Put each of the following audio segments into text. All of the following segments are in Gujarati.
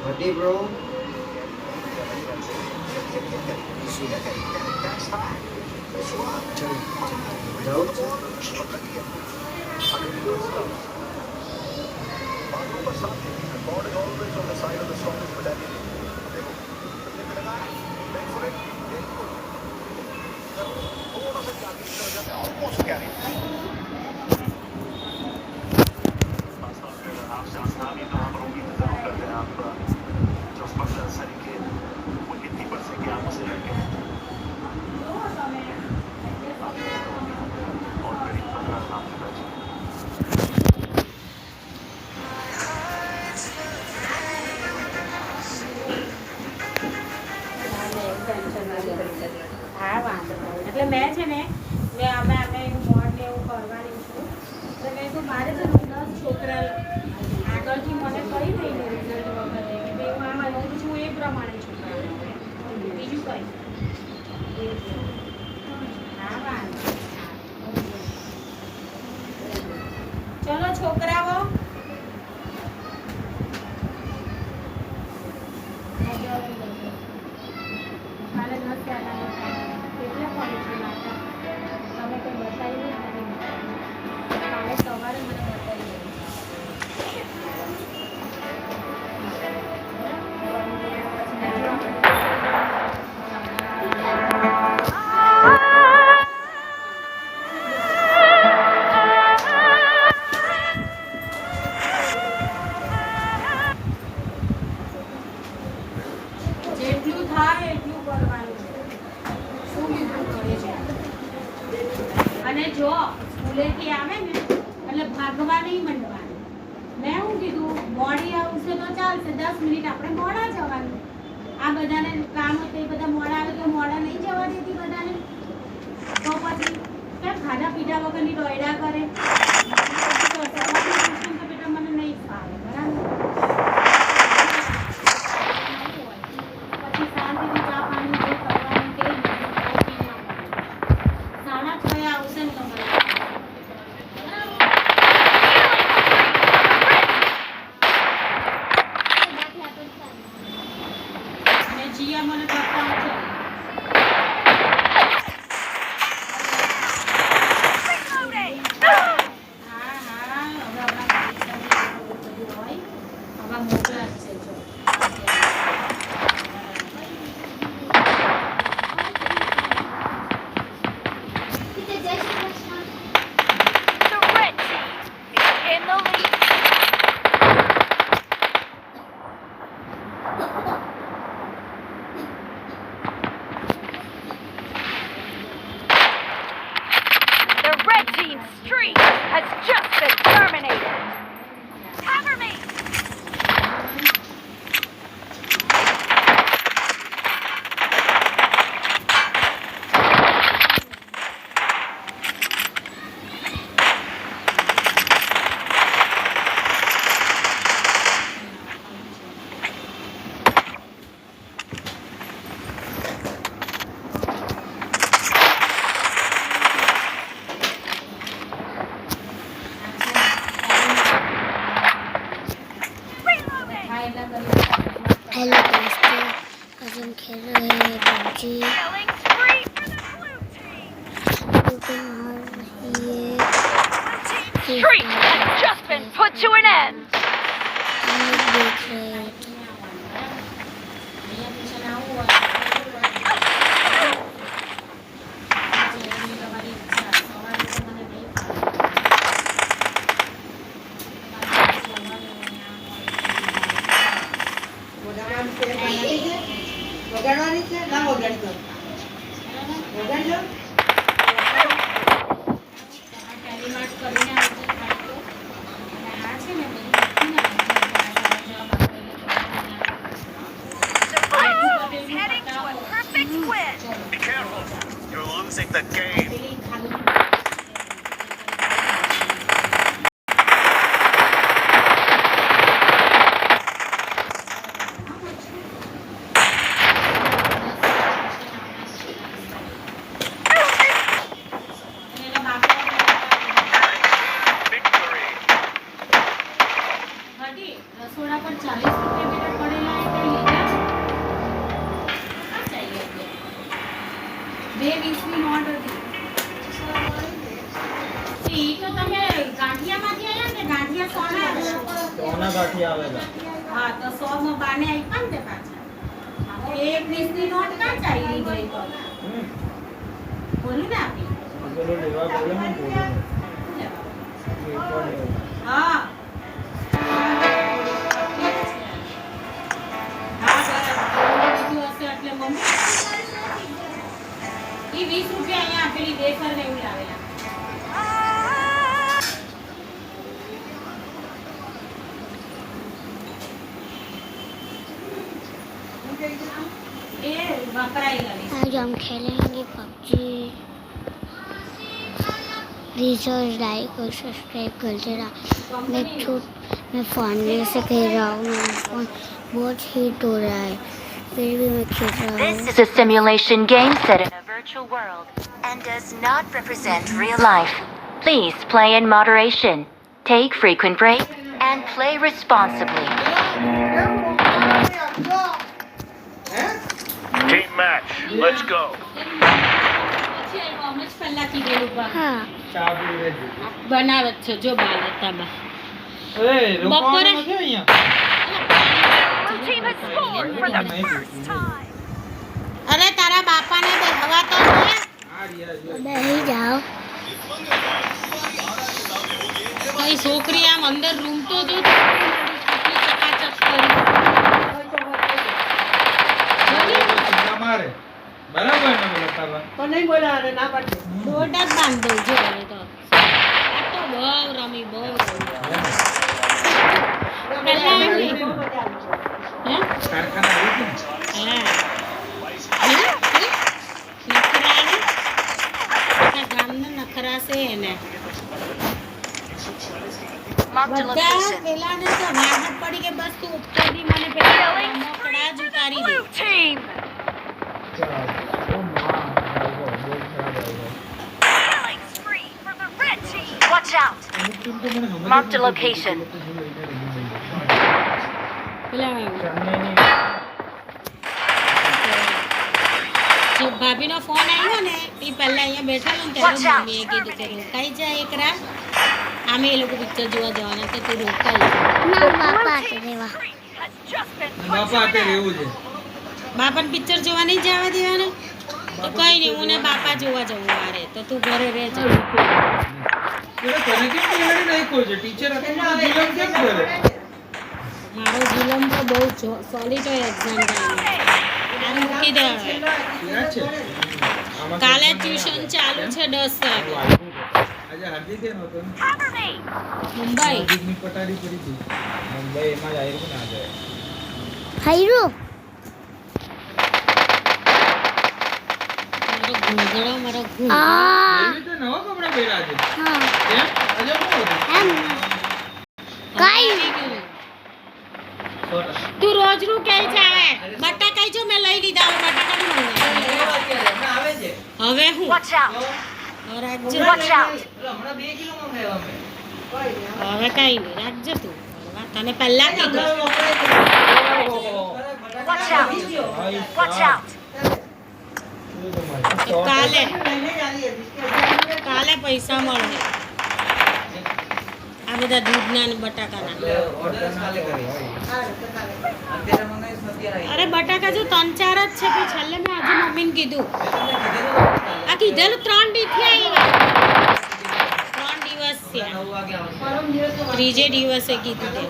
Hati bro. Daud. હા વાંધો નહીં. એટલે મેં છે ને મેં અમે મોડ ને એવું કરવાની છું એટલે મેં તો મારે છે ને 10 છોકરા આગળથી મને કહી દઈને રિઝલ્ટ વખતે કે ભાઈ હું આમાં લઉં છું એ પ્રમાણે છોકરા બીજું કંઈ હા વાંધો ચલો છોકરાઓ કાલે 10 કેટલા કોલેજમાં હતા તમે કંઈ બતાવી નહીં કાલે સવારે મને બતાવી જેટલું થાય એટલું કરવાનું શું કીધું કરે છે અને જો સ્કૂલેથી આવે ને એટલે ભાગવા નહીં માંડવાનું મેં શું કીધું મોડી આવશે તો ચાલશે 10 મિનિટ આપણે મોડા જવાનું આ બધાને કામ હોય એ બધા મોડા આવે તો મોડા નહીં જવા દેતી બધાને તો પછી ક્યાં ખાધા પીધા વગરની દોયડા કરે તો બેટા મને નહીં ફાવે બરાબર પછી શાંતિથી ચા પાણી જે કરવાનું તે સાડા 6 આવશે ને તમારે અને જીયા મને બતાવજો हेलो दोस्तों, आज हम खेल रहे हैं PUBG. Streak has just been put to an end. વગાડવાની છે ના વગાડી દો વગાડી દો ટેલિમાર્ટ કરીને આવજો અને આ છે ને Heading to a perfect win. Be careful. You're losing the game. 2 20ની not હતી. ઈ તો તમે ગાંઠિયામાંથી આયા ને ગાંઠિયા સોના સોના ગાંઠિયા આવેલા. હા તો 100 માં બાને આપ્યા ને તે પાછા. હવે 20ની નોટ કાં ચાલી ગઈ તો બોલું ને આપી. પેલો લેવા બોલે ને બોલે. હા ઈ 20 રૂપિયા અહીંયા આપેલી દેસર ને એવું લાવેલા. એ વપરાયેલા आज हम खेलेंगे पबजी। प्लीज लाइक और सब्सक्राइब करते रहा। मैं फ़ोन में से खेल रहा हूँ, मेरा फ़ोन बहुत हीट हो रहा है, फिर भी मैं खेल रहा हूँ। This is a simulation game set in a virtual world and does not represent real life. Please play in moderation, take frequent breaks, and play responsibly. Team match. Let's go. પછી હમણાં જ પહેલા કીધેલું બા. हाँ ચા પી લેજો. બનાવે જ છે જો બાલતામાં. એ રોકવાનો બપોરે- નથી અહીંયા. Blue team has scored for the first time. અરે તારા બાપાને બેહવા તો દે. આ રહ્યા જો. बैठ जाओ। કઈ છોકરી આમ અંદર રૂમ તો જો કેટલી ચકાચક કરી. ચિંતા મારે. બરાબર ને બોલો તારા. તો નહીં બોલ્યા અને ના પાડી. દોઢ જ બાંધ દઉં જો હવે તો. આ તો બહુ રમી બહુ રમી. પહેલા એમ નહીં. હે? કારખાના આવી છે ને? હા. નખરા ને? આખા ગામના નખરા છે એને. Marked a બધા location. પેલાને તો વાહન પડી કે બસ તું ઉપરથી મને પેલા મોકળા જ ઉતારી દે. Blue team. ચાલ. ઓ માં. બહુ ખરાબ આવ્યો. Killing spree for the red team. Watch out! અમુક ટીમ તો મને સમજ Marked જ a નથી location. પડતી કે લઈને રમી રહી પેલા છે. ચેન્નઈની જે ભાભીનો ફોન આવ્યો ને એ પહેલા અહીંયા બેઠેલો ને ત્યારે Watch out. મમ્મીએ કીધું કે રોકાઈ જાય એક રાત. આમે એ લોકો પિક્ચર જોવા જવાના તો તું રોકાઈ જા. ना पापा आते देवा। Spree has just been અને બાપા હાથે રહેવું છે. બાપાને પિક્ચર જોવા નહીં જવા દેવાના તો કઈ નહીં હું ને બાપા જોવા જવું મારે તો તું ઘરે રહેજે. એટલે તને કેમ બિલાડી નાખ્યો છે? ટીચર આપણને જુલમ કેમ કરે? મારો જુલમ તો બહુ સોલિડ હોય એક્ઝામ ટાઈમે. આ મૂકી દે હવે. યાદ છે? આમાં કાલે કેટલા ટ્યુશન ચાલુ છે 10 વાગે. આજે હાર્દિક એનો હતો ને? cover me. મુંબઈ હાર્દિકની પટારી પડી હતી. મુંબઈ એમાં જ આવ્યું ને આજે. हाइरो મારો ઘૂંઘળો મારો ઘૂંઘળો. आ એવી તો નવા કપડા પહેર્યા છે. हाँ કેમ? આજે શું હતું? हम काई સોટા. તું રોજનું કહે છે હવે બટાકા જો મેં લઈ લીધા હવે બટાકા નહીં મંગાવ્યા. હવે હું Watch out! રાખજો Watch out! હવે કઈ નહીં રાખજો તું તને પહેલા કીધું Watch out! Watch out! તો કાલે પૈસા મળે આ બધા દૂધના ને બટાકાના. અરે બટાકા જો 3-4 જ છે પણ છેલ્લે મેં આજે મમ્મીને કીધું આ કીધેલું 3 દીથી આવ્યા 3 દિવસ થયા ત્રીજે દિવસે કીધું તે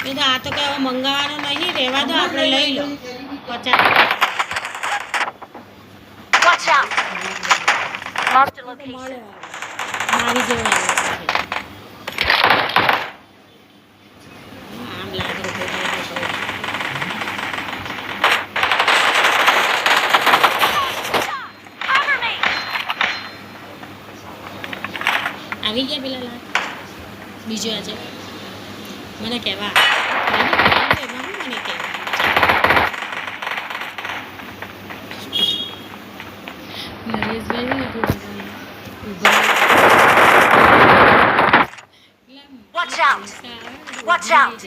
કીધું આ તો કઈ હવે મંગાવવાનું નહીં રહેવા દો આપણે લઈ લો 50 Watch out! Marked a location. મળે મારી જેવા આમ લાગે Cover me. આવી ગયા પેલા લાગ બીજો આજે મને કહેવા એમાં હું મને કહેવા નરેશભાઈ નથી Watch out! Watch out!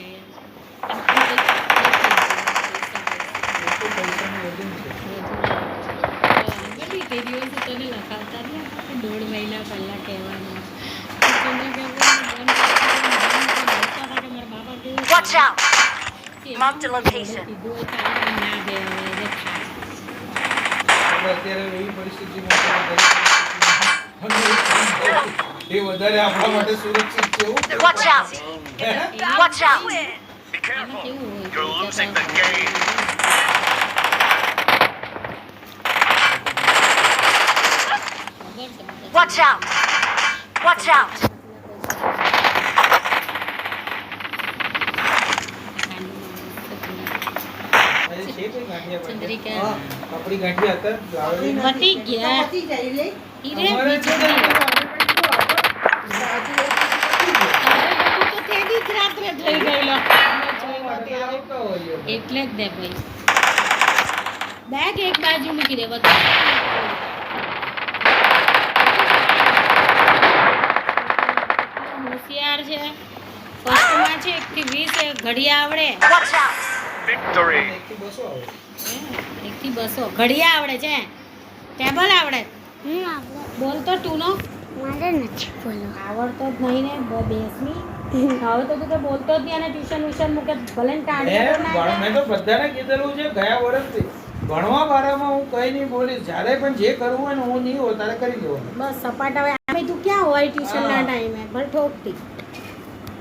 તે દિવસે તને લખાવતા ને કે 1.5 મહિના પહેલા કહેવાનું તને Watch out! Marked a location. કીધું હોય તો આપણે ના દે હવે એટલે થાય. અત્યારે એવી પરિસ્થિતિમાં એ વધારે આપણા માટે સુરક્ષિત છે એવું Watch out! Watch out! Be careful. કેવું હોય You're કે losing the game. ખબર છે બધા. Watch out! Watch out! આજે છે કઈ ગાંઠિયા ચંદ્રિકા. હા આપણી ગાંઠિયા હતા લાવેલી પતી ગયા. પતી જાય લે. ઈ રે અમારે બીજું છે નહીં. ને, આપણે તો તેની જ રાત્રે થઈ ગયેલો આવતા હોઈએ. એટલે જ દે ભાઈ બેગ એક બાજુ મૂકી દે બધું હોશિયાર છે ફર્સ્ટમાં છે 1 થી 20 ઘડિયા આવડે Watch out! Victory. એકથી બસો આવે 1 થી 200 ઘડિયા આવડે છે ટેબલ આવડે આપણે બોલતો ટૂનો મારે નથી બોલો આવડતો જ નહીં ને બેસમી હવે તો તું તો બોલતો જ નહીં અને ટ્યુશન મૂકે ભલે ને કાઢી મેં તો બધાને કીધેલું છે ગયા વર્ષથી ભણવા બારામાં હું કઈ નહીં બોલીશ જ્યારે પણ જે કરવું હોય ને હું નહીં હોય તારે કરી લેવાનું બસ સપાટ હવે આમે તું ક્યાં હોય ટ્યુશનના ટાઈમે ભલે ઠોકતી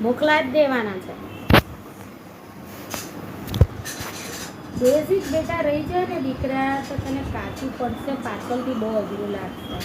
મોકલા જ દેવાના છે બેઝિક બેટા રહી જાય ને દીકરા તો તને કાચું પડશે પાછળથી બહુ અઘરું લાગશે